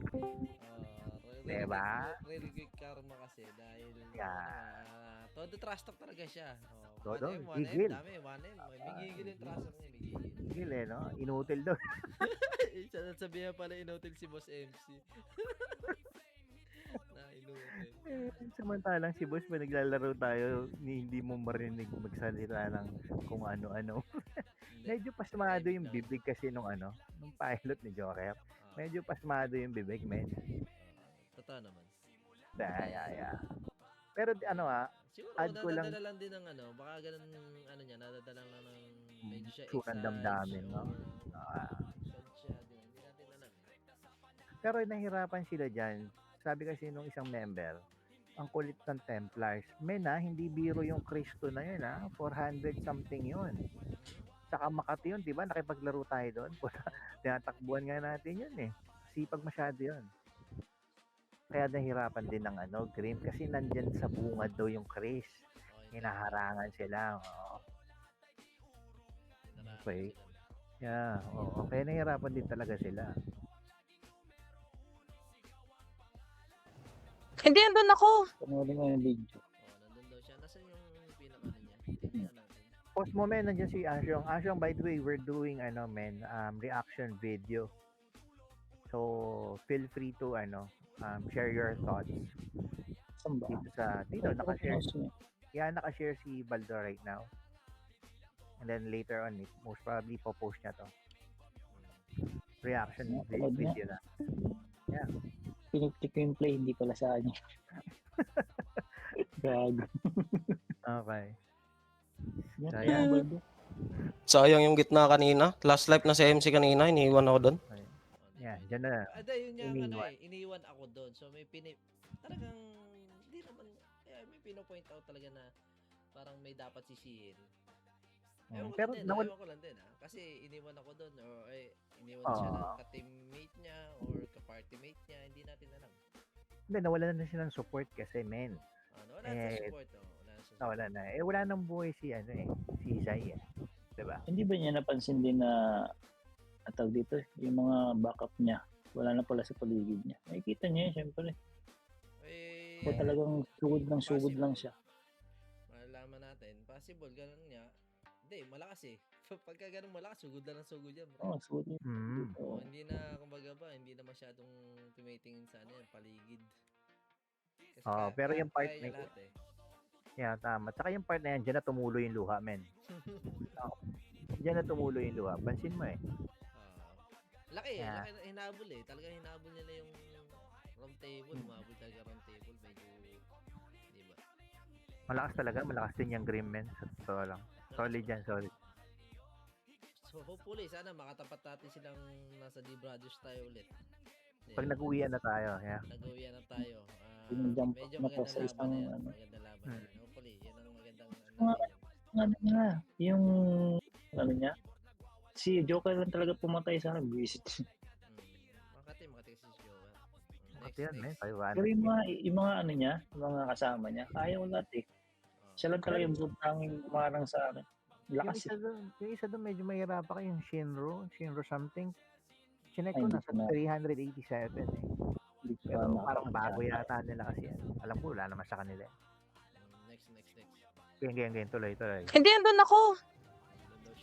Diba? Really good karma kasi dahil Yeah. Todo trash talk talaga siya. Todo, 1M, gigil. dami, 1M. May gigil yung trash talk niya, may gigil. Gigil no? Inutil daw. Sabihan pala inutil si Boss MC. Na inutil. Samantalang si boss, pa naglalaro tayo, hindi mo marinig magsalita ng kung ano-ano. Medyo pasmado yung bibig kasi nung pilot ni Joker. Medyo pasmado yung bibig, men. Totoo naman. Yeah. Pero Siguro add ko lang- nadadala lang din ng baka ganun niya, nadadala lang ng medyo siya Surang damdamin, no? siya, hindi natin alam. Pero nahirapan sila dyan. Sabi kasi nung isang member, ang kulit ng Templars. Men hindi biro yung Cristo na yun 400 something yun. Saka Makati yun, di ba? Nakipaglaro tayo doon. Tinatakbuhan nga natin yun eh. Sipag masyado yun. Kaya nahirapan din ng Grim kasi nandyan sa bungad daw yung Chris. Hinaharangan sila. Oo. Okay. Yeah, oo. Kaya nahirapan din talaga sila. Hindi, andun ako. Panoorin mo yung video. Nandun daw siya. Nasaan yung pinaka niya? Tingnan natin. Post mo men, nandiyan si Asyong. Asyong, by the way, we're doing reaction video. So, feel free to share your thoughts. Saan ba? Dito naka-share. Yeah, naka-share si Baldo right now. And then later on, most probably po-post niya to. Reaction video na. Yeah. Piniklik ko yung play, hindi pala sa kanya. Gago. Okay. Yan, Baldo. Sayang yung gitna kanina. Last life na si MC kanina, iniwan ako doon. Yeah, dyan na. Yun yung Iniwan. iniwan ako doon. So may talagang hindi naman may pino-point out talaga na parang may dapat sisihin. Pero ewan ko lang din kasi iniwan ako doon or iniwan siya ng ka-teammate niya or ka-party mate niya, hindi natin alam. Hindi, nawalan na siya ng support kasi, men. Wala na support. Wala na. Wala nang buhay si si Zay Diba? Hindi ba niya napansin din na atag dito, yung mga backup niya, wala na pala sa paligid niya. Nakikita niya yun, syempre. Kaya talagang sugod lang siya. Malalaman natin. Possible, ganun nga. Hindi, malakas eh. Pagka ganun malakas, sugod lang ng sugod yan. Oo, sugod niya. Hindi na, kumbaga ba, hindi na masyadong tumitingin sa paligid. Kasi pero yung part na lahat eh. Yeah, tama. Tsaka yung part na yan, dyan na tumulo yung luha, men. Dyan na tumulo yung luha. Pansin mo eh. Laki Yeah. laki na hinabol eh. Talaga hinabol nila yung round table. Humabol talaga round table. Medyo, di ba? Malakas talaga. Malakas din yung Grim, men. Sa totoo lang. Solid yan, solid. So hopefully, sana makatapat natin silang nasa D Brothers tayo ulit. Pag nag-uwian na tayo, yeah. Nag-uwian na tayo. Pinag-jump Medyo na pa sa magandang isang, laban yan. Magandang laban yan. Hopefully, yan ang magandang yung niya, si Joker lang talaga pumatay sa akin, visit. Makati si Joker. Makati yan, men. Pero yung mga niya, yung mga kasama niya, kaya ko lahat eh. Siya lang talaga yung tanging umarang sa akin. Lakas Yung isa doon, medyo mahirap pa yung Shinro something. Chinek ko, Ay, nasa hindi 387 eh. Pero parang bago yata nila kasi yan. Alam ko, wala naman sa kanila. Next. Ganyan, tuloy. Hindi, andun ako.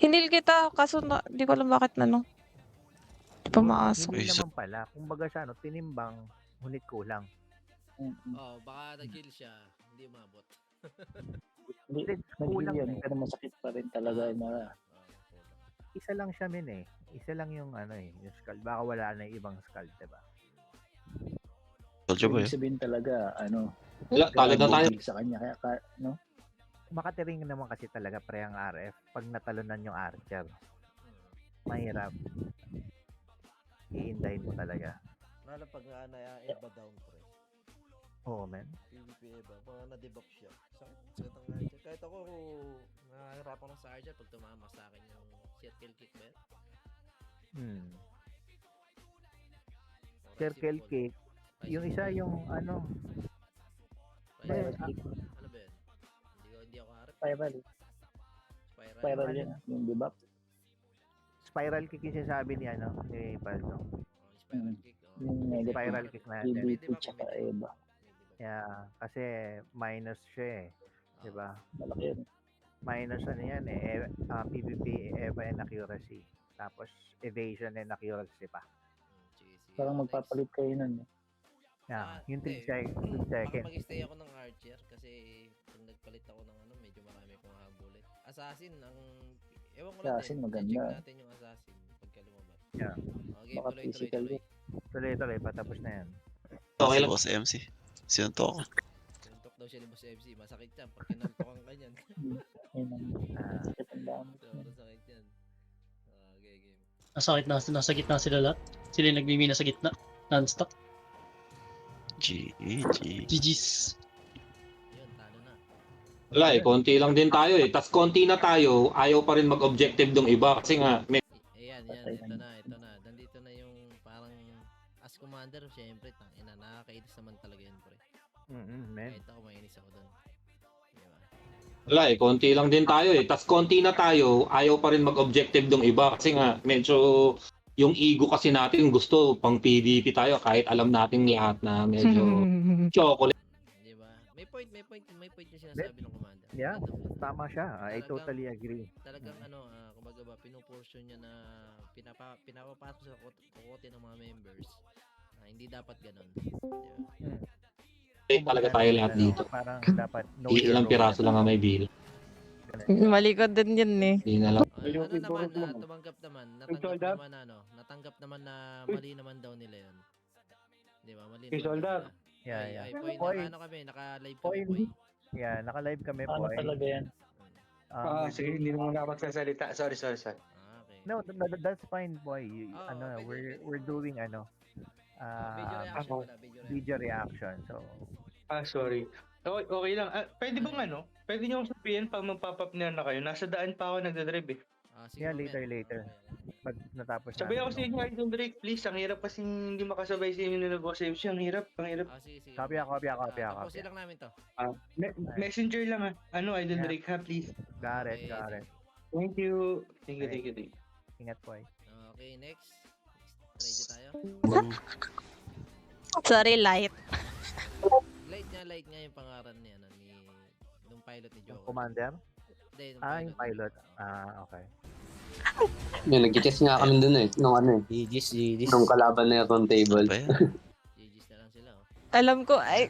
Hinil kita, kaso di ko alam bakit di pa maasok. Hindi naman pala. Kung baga siya, tinimbang, ngunit kulang. Baka nag-kill siya, hindi umabot. Hindi, kulang yun, pero masakit pa rin talaga na. Isa lang siya, men eh. Isa lang yung yung skull. Baka wala na yung ibang skull, diba? Soldier boy. Ibig sabihin talaga, Pagod na tayo. sa kanya, kaya, no? Makatiring naman kasi talaga pre ang RF pag natalunan yung Archer. Mahirap. Iindahin mo talaga. Lalo pag na-eba down pre. Oo, men. PvP eba, mga na-debuff siya. Sakit ang Archer. Kahit ako, nakahirapan ko sa Archer pag tumama sa akin yung circle kick ba yan? Circle kick. Yung isa yung Spiral kick. Ano ba yan? Hindi ako harap. Spiral yan, yung debuff. Spiral kick yung sinasabi ni ni Baldo. Spiral kick. Yung Spiral kick na. DDT tsaka Eva. Yeah, kasi minus siya eh. 'di ba? Malaki yun. Minus ano yan eh, PvP, EVA and accuracy. Tapos evasion and accuracy pa. Sige, sige. Parang Next. magpapalit kayo nun. Yeah, yung 3 hindi. Baka seconds. mag-stay ako ng archer kasi pag nagpalit ako ng ano, medyo marami kong habullet. Assassin, ewan ko lang Assassin, din. maganda. Check natin yung assassin pagka lumabas. Yeah. Okay, Baka tuloy. physical yun. Tuloy-tuloy, patapos na yan. Okay Si lang. Boss MC. Sinuntok ako. Suntok daw siya ni Boss MC. Masakit yan pag kinaltokan ka niyan. Ayun ang Ah, sakit ang dami. Sobrang sakit yan. Okay, game. Nasa gitna sila lahat. Sila yung nagmimina sa gitna. Non-stop. GG. GG's. Yun, talo na. Wala eh, konti lang din tayo eh. Tas konti na tayo, ayaw pa rin mag-objective dong iba kasi nga may Ayan, Patay ito ka na. Nandito na yung parang as commander, syempre, tangina, nakakainis naman talaga yun, pre. man. Kahit ako, mainis ako doon. Diba? wala eh, konti lang din tayo eh. Tas konti na tayo, ayaw pa rin mag-objective dong iba kasi nga medyo yung ego kasi natin gusto pang PvP tayo kahit alam natin lahat na medyo chocolate. Diba? May point yung sinasabi ng commander. Yeah, Maganda. tama siya. I Talagang- totally agree. Talagang kumbaga ba, pinuportion niya na pinapapasok sa kokote ng mga members. Hindi dapat ganun. Diba? Talaga tayo lahat dito. Parang dapat know your Ilang role. piraso lang ang may bill. Malikod din yun eh. Hindi na lang. Ano naman, tumanggap naman, natanggap naman na mali naman daw nila yun. Di ba? Mali naman daw nila. Yeah. Ay, Poy, Poy. naka-live Poy, kami, Poy. Yeah, naka-live kami po. Ano talaga yan? Sige, hindi naman ako magsasalita. Sorry. Okay. No, that's fine, boy. Pwede. We're doing Video reaction wala, video reaction. So, Sorry. Okay lang. Pwede bang pwede nyo akong sabihin pag magpapap na kayo. Nasa daan pa ako nagdadrive eh. Sige, yeah, mamaya. later. Pag natapos Sabay natin, ako sa inyo, Idol Drake, please. Ang hirap kasi hindi makasabay sa inyo nila Boss MC. Ang hirap. Sige. Copy. Tapusin lang namin to. Messenger lang Idol Yeah. Drake ha, please. Got it. Thank you. Thank you. Ingat, boy. Okay, next. Try tayo. Sorry, light. Light nga yung pangaran ni nung pilot ni Joko. Commander? Hindi, nung Yung pilot. Okay. Nag-chess nga kami dun eh. Nung GG's. nung kalaban na yung table. Ba yan? GG's na lang sila, oh. Alam ko, ay...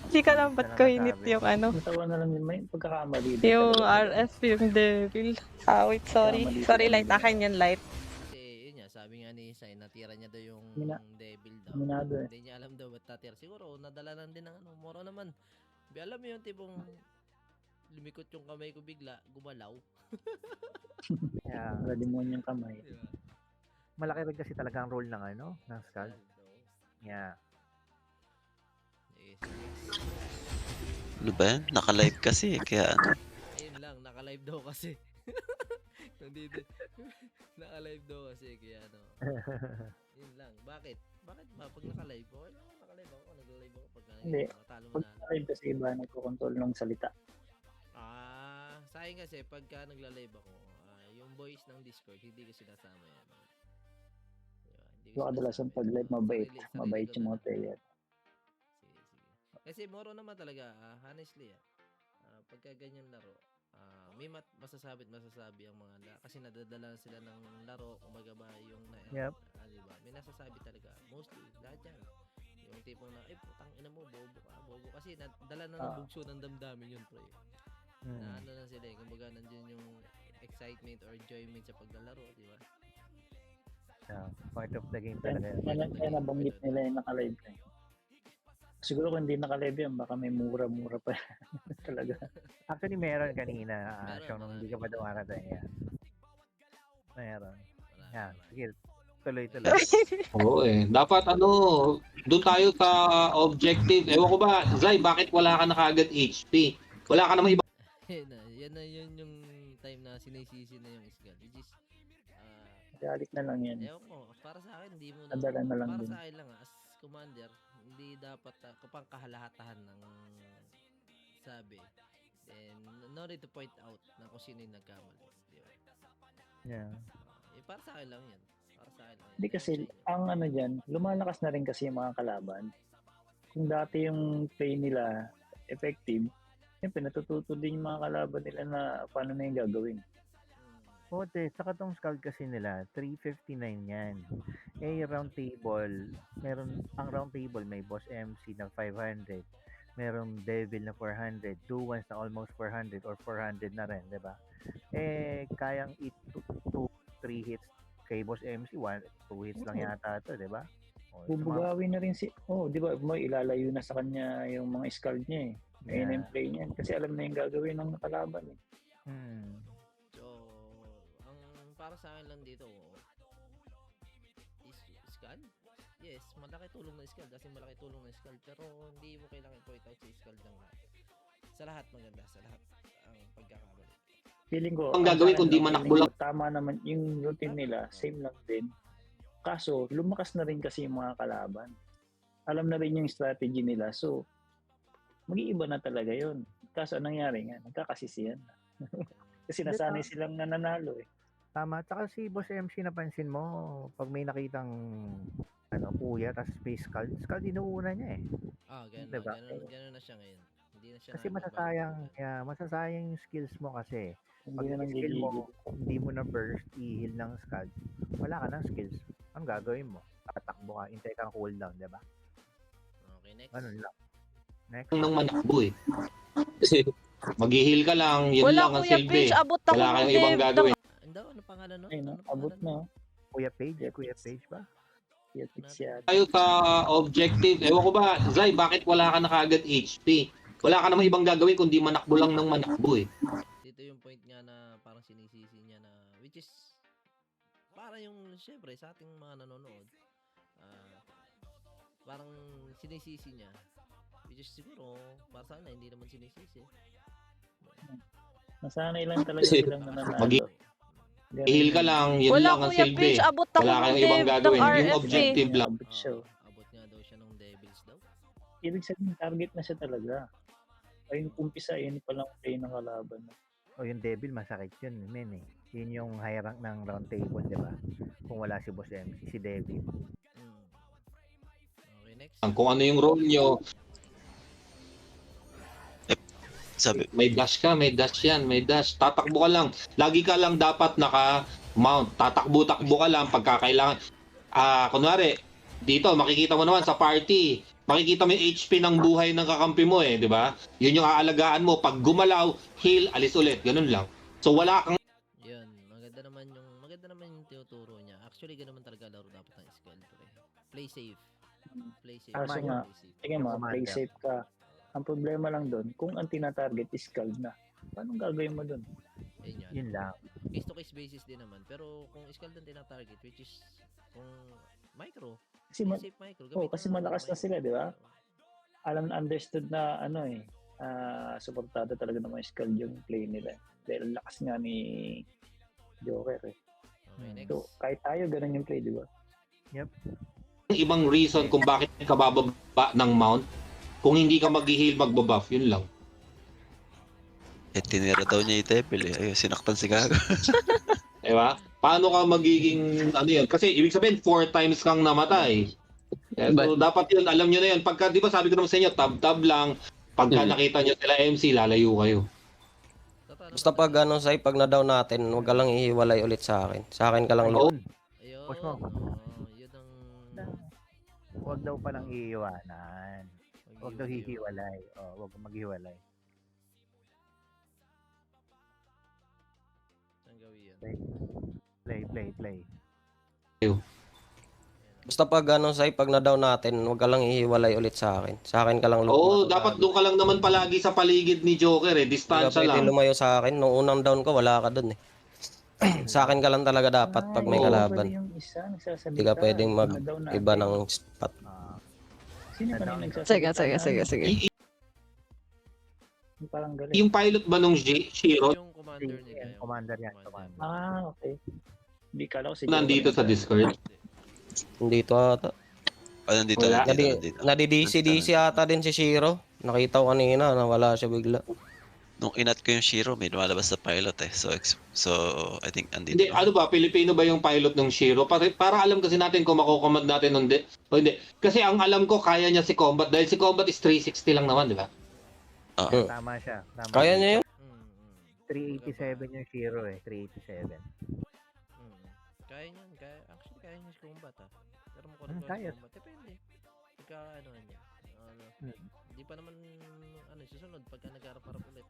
Hindi ka lang ba't ko init yung Natawa na lang yun. May pagkakamali. yung RF, yung devil. Wait, sorry. Sorry, light. Akin yan, light. Kasi yun nga, sabi nga ni Isay, natira niya daw yung devil daw. Minado eh. Hindi niya alam daw ba't natira. Siguro, nadala lang din ng moro naman. Alam mo yung tipong lumikot yung kamay ko bigla, gumalaw. Yeah. Wala demonyong kamay. Diba? Malaki rin kasi talaga ang role ng ng Scald. Yeah. Ano ba yan? Naka-live kasi. Kaya ano. Ayun lang, naka-live daw kasi. Nandito. Naka-live daw kasi, kaya yun lang. Bakit ba? Pag naka-live ako, naka-live ako, nag-live ako pag Hindi. matalo Pag manalo. live kasi iba, nagkocontrol ng salita. Sayang kasi pagka nagla-live ako, yung voice ng Discord, hindi ko sinasama yan. Diba? Hindi ko So, kadalasan pag live, mabait. Sarili Mabait ko yung mga na. player. Sige. Kasi moro naman talaga, honestly, pagka ganyan laro, may masasabi ang mga kasi nadadala sila ng laro, kumbaga ba yung Yep. diba? May nasasabi talaga, mostly, lahat yan. Yung tipong na, putang ina mo, bobo kasi dala na ng bugso ng damdamin yun, pre. Na ano na sila kumbaga nandiyan yung excitement or enjoyment sa paglalaro, di ba? Yeah. Part of the game talaga. Kaya nabanggit nila yung naka-live ka. Siguro kung hindi naka-live yan, baka may mura-mura pa talaga. Actually, meron kanina. Siya nung Meron. hindi ka pa dumarating. Yeah. Meron. Marami. Yeah. Sige, tuloy. Oo eh. Dapat doon tayo sa objective. Ewan ko ba, Zay, bakit wala ka na kagad HP? Wala ka namang iba. Yan yung time na sinisisi na yung isgal. Which is, Galit na lang yan. ewan ko, para sa akin, hindi mo Nadala na lang para din. sa akin lang, as commander, hindi dapat kapang kahalahatahan ng sabi. Then, no need to point out na kung sino yung nagkamali. Di ba? Yeah. Para sa akin lang yan. Para sa akin lang yan. Hindi kasi, ang dyan, lumalakas na rin kasi yung mga kalaban. Kung dati yung play nila, effective, siyempre natututo din yung mga kalaban nila na paano na yung gagawin. Ote, saka tong Scald kasi nila, 359 yan. Eh, round table, ang round table may Boss MC na 500, merong Devil na 400, Duans na almost 400 or 400 na rin, di ba? Eh, kayang 3 hits kay Boss MC, 2 hits lang yata ito, di ba? Bubugawin na rin di ba, mo ilalayo na sa kanya yung mga Scald niya eh. Ayun yung play niya. Kasi alam na yung gagawin ng kalaban eh. Para sa akin lang dito is Scald. Yes, malaki tulong ng Scald kasi malaki tulong ng Scald, pero hindi mo kailangan point out sa Scald lang lahat. Sa lahat maganda, sa lahat ang pagkakabalik. Feeling ko Ang gagawin kundi manakbo lang. Tama naman yung routine nila, same lang din. Kaso lumakas na rin kasi yung mga kalaban. Alam na rin yung strategy nila, so mag-iiba na talaga yun. Kaso anong nangyari nga, nagkakasisiyan na. Kasi nasanay silang nananalo eh. Tama. Tsaka si Boss MC, napansin mo, pag may nakitang kuya, tapos may Scald, inuuna niya eh. Ganun, Diba? ganun na siya ngayon. Hindi na siya Kasi masasayang yung skills mo kasi. Pag Hindi na yung skill mo, hindi mo na burst, i-heal ng Scald, wala ka ng skills. Anong gagawin mo? Tatakbo ka, hintay kang cooldown, diba? Okay, next. Ganun lang. Next. Nang manakbo eh. Kasi mag-heal ka lang, yun Wala, lang ang Kuya silbi. Page, abot ako Wala ng kayong ibang dev. gagawin. Ano pangalan no? Ay, no? Ano Abot pangalan? na. Kuya Page ba? Tayo sa objective. Ewan ko ba, Zay, bakit wala ka na kaagad HP? Wala ka namang ibang gagawin kundi manakbo lang ng manakbo eh. Dito yung point nga na parang sinisisi niya na, which is para yung syempre sa ating mga nanonood, parang sinisisi niya, which is siguro para sana hindi naman sinisisi. Nasanay lang talaga silang nananalo. Mag-heal ka lang, yun Wala, lang ang Kuya silbi. Page, abot ako Wala ng kayong ibang dev ng gagawin, yung RFB. objective lang. Abot siya. Abot nga daw siya ng Devils daw. Ibig sabihin, target na siya talaga. Ayun, umpisa, yun pa lang play ng kalaban. O yung Devil, masakit yun, men eh. Yun yung high rank ng round table, di ba? Kung wala si Boss MC, si Devil. Okay, next. Kung ano yung role nyo, Sabi, may dash ka, may dash yan, may dash. Tatakbo ka lang. Lagi ka lang dapat naka-mount. Tatakbo-takbo ka lang pagka kailangan. Kunwari, dito, makikita mo naman sa party, makikita mo yung HP ng buhay ng kakampi mo eh, di ba? Yun yung aalagaan mo. Pag gumalaw, heal, alis ulit. Ganun lang. So wala kang Yun, maganda naman yung tinuturo niya. Actually, ganun naman talaga laro dapat ng Scald. Play safe. Play safe. Kaso nga, tingnan mo, play safe ka. Ang problema lang doon, kung ang tinatarget is Scald na, paano gagawin mo doon? Yun lang. Case-to-case basis din naman. Pero kung Scald ang tinatarget, which is kung micro, Kasi, safe micro. kasi malakas na sila, di ba? Alam na understood na suportado talaga naman yung Scald yung play nila. Dahil lakas nga ni Joker eh. Okay, next. So, kahit tayo, ganun yung play, di ba? Yep. ibang reason kung bakit ka bababa ng mount. Kung hindi ka mag-heal, magbabuff. Yun lang. tinira daw niya yung Devil eh. Ayun, sinaktan si Gago. Diba? Paano ka magiging, yun? Kasi ibig sabihin, 4 times kang namatay. So, dapat yun, alam nyo na yun. Pagka, di ba sabi ko naman sa inyo, tab-tab lang. Pagka nakita nyo sila MC, lalayo kayo. Basta pag pag na-down natin, huwag ka lang ihiwalay ulit sa akin. Sa akin ka lang Ayun. Ayun. Push mo. Yun ang... Huwag daw palang iiwanan. Huwag daw hihiwalay. Huwag maghiwalay. Ang gawin yan. Play. Basta pag pag na-down natin, huwag ka lang ihiwalay ulit sa akin. Sa akin ka lang Oo, dapat doon ka lang naman palagi sa paligid ni Joker eh. Hindi ka Distansya pwede lang. lumayo sa akin. Nung unang down ko, wala ka dun eh. Sa akin ka lang talaga dapat pag may kalaban. Yung isa, nagsasalita. Hindi ka pwedeng Down natin. mag-iba ng spot. Sino pa rin nagsasalita? Sige. Yung parang galing. Yung pilot ba nung Shiro? Yung commander nila. yung Commander yan. Commander. Okay. Hindi kala ko si Nandito sa Discord. Nandito ata. Nandito. Nadi-DC ata din si Shiro. Nakita ko kanina, nawala siya bigla. Nung inat ko yung Shiro, may lumalabas na pilot eh. So I think andito. Hindi, ano ba, Pilipino ba yung pilot ng Shiro? Para alam kasi natin kung makukomand natin o hindi. Kasi ang alam ko, kaya niya si Combat. Dahil si Combat is 360 lang naman, di ba? Oo. Tama siya. Tama Kaya siya. niya yun. 387 yung Shiro eh. 387. Kaya niyan, actually kaya niya si Combat Pero mo kaya. Combat, depende. Pagka ano niya. Hindi pa naman susunod pagka nagharap-harap ulit.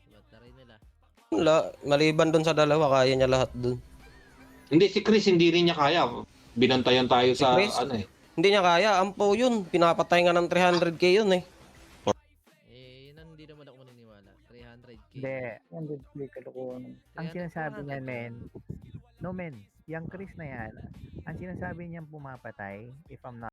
Diba, taray nila. Maliban dun sa dalawa, kaya niya lahat dun. Hindi, si Chris hindi rin niya kaya. Binantayan tayo Si sa Chris? Hindi niya kaya. Ampo yun. Pinapatay nga ng 300k yun eh. Yun ang hindi naman ako maniniwala. 300k. Hindi. 100k kalokohan. Ang 300, sinasabi niya, 400. men, no men, yung Chris na yan, ang sinasabi niyang pumapatay, if I'm not